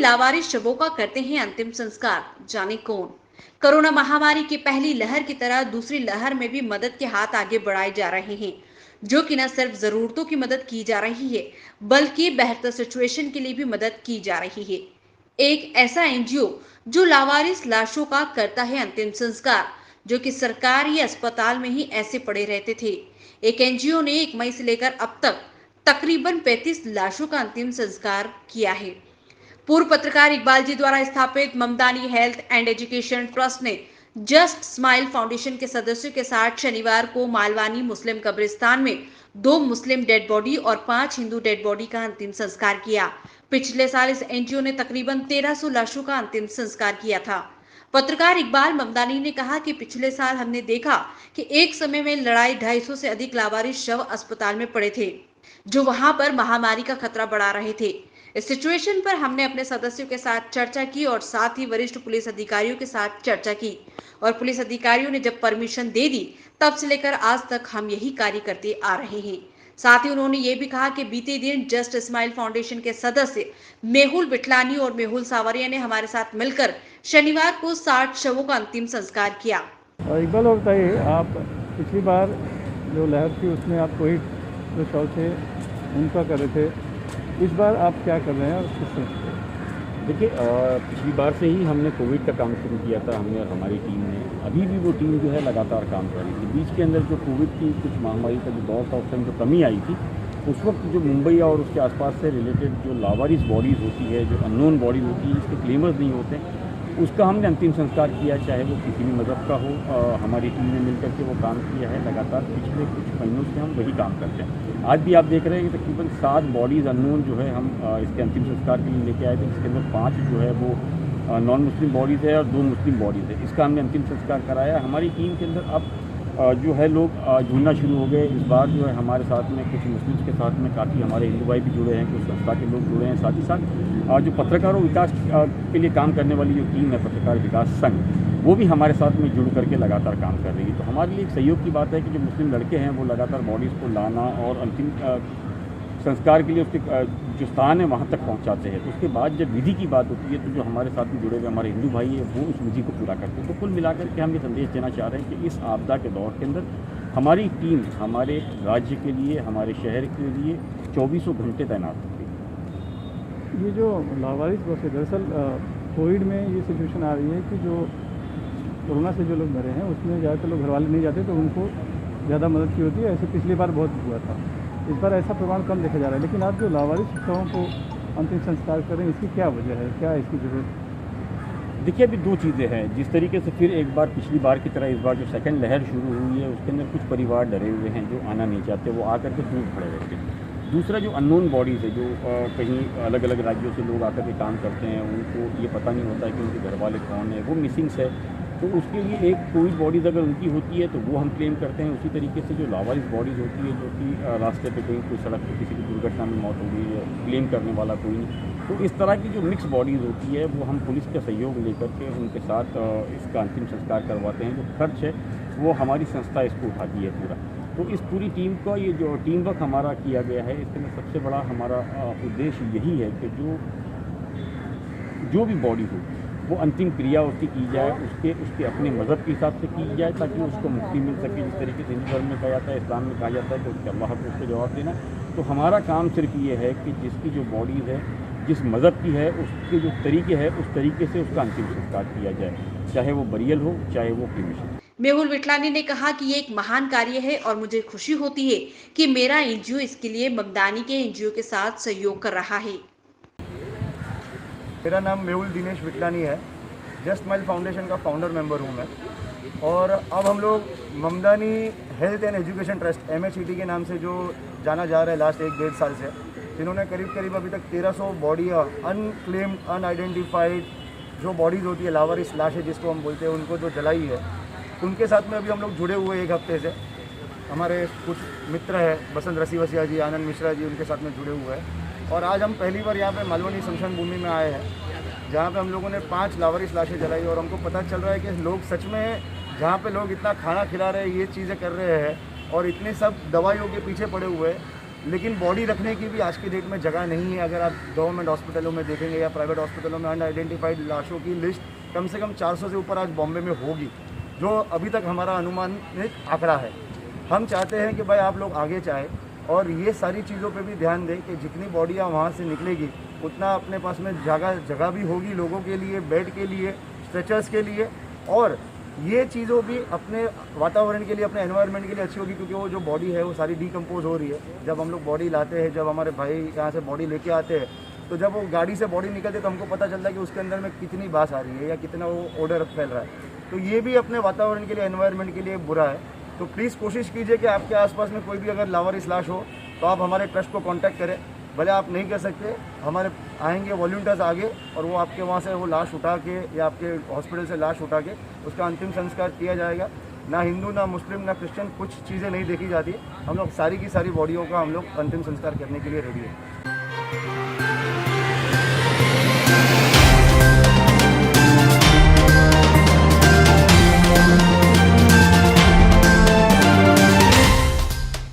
लावारिस शवों का करते हैं अंतिम संस्कार, जाने कौन। कोरोना महामारी की पहली लहर की तरह दूसरी लहर में भी मदद के हाथ आगे बढ़ाए जा रहे हैं, जो कि न सिर्फ जरूरतों की मदद की जा रही है, बल्कि बेहतर सिचुएशन के लिए भी मदद की जा रही है। एक ऐसा एनजीओ जो लावारिस लाशों का करता है अंतिम संस्कार, जो कि सरकारी अस्पताल में ही ऐसे पड़े रहते थे। एक एनजीओ ने 1 मई से लेकर अब तक तकरीबन 35 लाशों का अंतिम संस्कार किया है। पूर्व पत्रकार इकबाल जी द्वारा स्थापित Mamdani health and education trust ने जस्ट स्माइल फाउंडेशन के सदस्यों के साथ शनिवार को मालवानी मुस्लिम कब्रिस्तान में 2 मुस्लिम डेड बॉडी और 5 हिंदू डेड बॉडी का अंतिम संस्कार किया। पिछले साल इस एनजीओ ने तकरीबन 1300 लाशों का अंतिम संस्कार किया था। पत्रकार इकबाल ममदानी ने कहा कि पिछले साल हमने देखा कि एक समय में लड़ाई 250 से अधिक लावारिस शव अस्पताल में पड़े थे, जो वहां पर महामारी का खतरा बढ़ा रहे थे। इस सिचुएशन पर हमने अपने सदस्यों के साथ चर्चा की और साथ ही वरिष्ठ पुलिस अधिकारियों के साथ चर्चा की, और पुलिस अधिकारियों ने जब परमिशन दे दी तब से लेकर आज तक हम यही कार्य करते आ रहे हैं। साथ ही उन्होंने ये भी कहा कि बीते दिन जस्ट स्माइल फाउंडेशन के सदस्य मेहुल बिटलानी और मेहुल सावरिया ने हमारे साथ मिलकर शनिवार को 60 शवों का अंतिम संस्कार किया। इकबाल, और बताइए, आप पिछली बार जो लहर थी उसमें आप कोविड जो शव थे उनका कर रहे थे, इस बार आप क्या कर रहे हैं और किस तरह से? देखिए, पिछली बार से ही हमने कोविड का काम शुरू किया था, हमने और हमारी टीम ने। अभी भी वो टीम जो है लगातार काम कर रही थी। बीच के अंदर जो कोविड की कुछ महामारी का जो दौर था, उस टाइम जो कमी आई थी, उस वक्त जो मुंबई और उसके आसपास से रिलेटेड जो लावारिस बॉडीज़ होती है, जो अननोन बॉडीज़ होती है, इसके क्लेमर्स नहीं होते, उसका हमने अंतिम संस्कार किया, चाहे वो किसी भी मज़हब का हो। हमारी टीम ने मिलकर के वो काम किया है। लगातार पिछले कुछ महीनों से हम वही काम करते हैं। आज भी आप देख रहे हैं कि तकरीबन 7 बॉडीज़ अननोन जो है हम इसके अंतिम संस्कार के लिए लेके आए थे, जिसके अंदर 5 जो है वो नॉन मुस्लिम बॉडीज़ है और 2 मुस्लिम बॉडीज़ है। इसका हमने अंतिम संस्कार कराया। हमारी टीम के अंदर अब जो है लोग जुड़ना शुरू हो गए। इस बार जो है हमारे साथ में कुछ मुस्लिम्स के साथ में काफ़ी हमारे हिंदू भाई भी जुड़े हैं, कुछ संस्था के लोग जुड़े हैं। साथ ही साथ जो पत्रकारों विकास के लिए काम करने वाली जो टीम है, पत्रकार विकास संघ, वो भी हमारे साथ में जुड़ करके लगातार काम कर रही है। तो हमारे लिए एक सहयोग की बात है कि जो मुस्लिम लड़के हैं वो लगातार बॉडीज़ को लाना और अंतिम संस्कार के लिए उसके जो स्थान है वहाँ तक पहुँचाते हैं। तो उसके बाद जब विधि की बात होती है तो जो हमारे साथ में जुड़े हुए हमारे हिंदू भाई हैं वो उस विधि को पूरा करते हैं। तो कुल मिलाकर के हम ये संदेश देना चाह रहे हैं कि इस आपदा के दौर के अंदर हमारी टीम हमारे राज्य के लिए, हमारे शहर के लिए 24 घंटे तैनात होती है। ये जो लावारिस बस है, दरअसल कोविड में ये सिचुएशन आ रही है कि जो कोरोना से जो लोग मरे हैं उसमें ज़्यादातर लोग घर वाले नहीं जाते, तो उनको ज़्यादा मदद की होती है। ऐसे पिछली बार बहुत हुआ था, इस बार ऐसा प्रमाण कम देखा जा रहा है। लेकिन आप जो लावारिस शवों को अंतिम संस्कार कर रहे हैं, इसकी क्या वजह है, क्या इसकी जरूरत? देखिए, अभी 2 चीज़ें हैं। जिस तरीके से फिर एक बार पिछली बार की तरह इस बार जो सेकंड लहर शुरू हुई है, उसके अंदर कुछ परिवार डरे हुए हैं, जो आना नहीं चाहते, वो आकर के दूर खड़े रहते हैं। दूसरा, जो अननोन बॉडीज़ है, जो कहीं अलग अलग राज्यों से लोग आकर के काम करते हैं, उनको ये पता नहीं होता कि उनके घर वाले कौन है, वो मिसिंग्स है। तो उसके लिए एक कोविड बॉडीज़ अगर उनकी होती है तो वो हम क्लेम करते हैं। उसी तरीके से जो लावारिस बॉडीज़ होती है, जो कि रास्ते पे कहीं कोई सड़क पे किसी की दुर्घटना में मौत हो गई है, क्लेम करने वाला कोई नहीं, तो इस तरह की जो मिक्स बॉडीज़ होती है वो हम पुलिस का सहयोग लेकर के उनके साथ इसका अंतिम संस्कार करवाते हैं। जो खर्च है वो हमारी संस्था इसको उठाती है पूरा। तो इस पूरी टीम का ये जो टीम वर्क हमारा किया गया है, इसके अंदर सबसे बड़ा हमारा उद्देश्य यही है कि जो भी बॉडी हो वो अंतिम क्रिया उसकी की जाए, उसके अपने मज़हब के हिसाब से की जाए, ताकि उसको मुक्ति मिल सके। जिस तरीके से हिंदू धर्म में कहा जाता है, इस्लाम में कहा जाता है कि उसके अल्लाह को उसको जवाब देना। तो हमारा काम सिर्फ ये है कि जिसकी जो बॉडीज़ है, जिस मज़हब की है, उसके जो तरीके है, उस तरीके से उसका अंतिम संस्कार किया जाए, चाहे वो बरियल हो, चाहे वो क्रीमेशन। मेहुल बिटलानी ने कहा कि ये एक महान कार्य है और मुझे खुशी होती है कि मेरा एनजीओ इसके लिए ममदानी के एनजीओ के साथ सहयोग कर रहा है। मेरा नाम मेहुल दिनेश बिटलानी है। जस्ट स्माइल फाउंडेशन का फाउंडर मेंबर हूँ मैं। और अब हम लोग Mamdani health and education trust MHET के नाम से जो जाना जा रहा है लास्ट 1-1.5 साल से, जिन्होंने करीब अभी तक 1300 बॉडी अनक्लेम्ड, अनआइडेंटिफाइड जो बॉडीज़ होती है, लावारिस लाशें जिसको हम बोलते हैं, उनको जो जलाई है, उनके साथ में अभी हम लोग जुड़े हुए 1 हफ्ते से। हमारे कुछ मित्र हैं, बसंत रसीवसिया जी, आनंद मिश्रा जी, उनके साथ में जुड़े हुए हैं। और आज हम पहली बार यहाँ पे मालवनी शमशान भूमि में आए हैं, जहाँ पे हम लोगों ने 5 लावारिस लाशें जलाई। और हमको पता चल रहा है कि लोग सच में, जहाँ पे लोग इतना खाना खिला रहे हैं, ये चीज़ें कर रहे हैं और इतनी सब दवाइयों के पीछे पड़े हुए हैं, लेकिन बॉडी रखने की भी आज के डेट में जगह नहीं है। अगर आप गवर्नमेंट हॉस्पिटलों में देखेंगे या प्राइवेट हॉस्पिटलों में अनआइडेंटिफाइड लाशों की लिस्ट कम से कम 400 से ऊपर आज बॉम्बे में होगी, जो अभी तक हमारा अनुमानित आंकड़ा है। हम चाहते हैं कि भाई आप लोग आगे चाहें और ये सारी चीज़ों पे भी ध्यान दें कि जितनी बॉडियाँ वहाँ से निकलेगी उतना अपने पास में जगह भी होगी लोगों के लिए, बेड के लिए, स्ट्रेचर्स के लिए, और ये चीज़ों भी अपने वातावरण के लिए, अपने एनवायरनमेंट के लिए अच्छी होगी, क्योंकि वो जो बॉडी है वो सारी डिकम्पोज हो रही है। जब हम लोग बॉडी लाते हैं, जब हमारे भाई यहाँ से बॉडी लेके आते हैं, तो जब वो गाड़ी से बॉडी निकलती है तो हमको पता चलता है कि उसके अंदर में कितनी बास आ रही है या कितना वो ओडर फैल रहा है। तो ये भी अपने वातावरण के लिए, एनवायरनमेंट के लिए बुरा है। तो प्लीज़ कोशिश कीजिए कि आपके आसपास में कोई भी अगर लावारिस लाश हो तो आप हमारे ट्रस्ट को कांटेक्ट करें। भले आप नहीं कर सकते, हमारे आएंगे वॉलंटियर्स आगे और वो आपके वहाँ से वो लाश उठा के या आपके हॉस्पिटल से लाश उठा के उसका अंतिम संस्कार किया जाएगा। ना हिंदू, ना मुस्लिम, ना क्रिश्चियन, कुछ चीज़ें नहीं देखी जाती। हम लोग सारी की सारी बॉडियों का हम लोग अंतिम संस्कार करने के लिए रेडी है।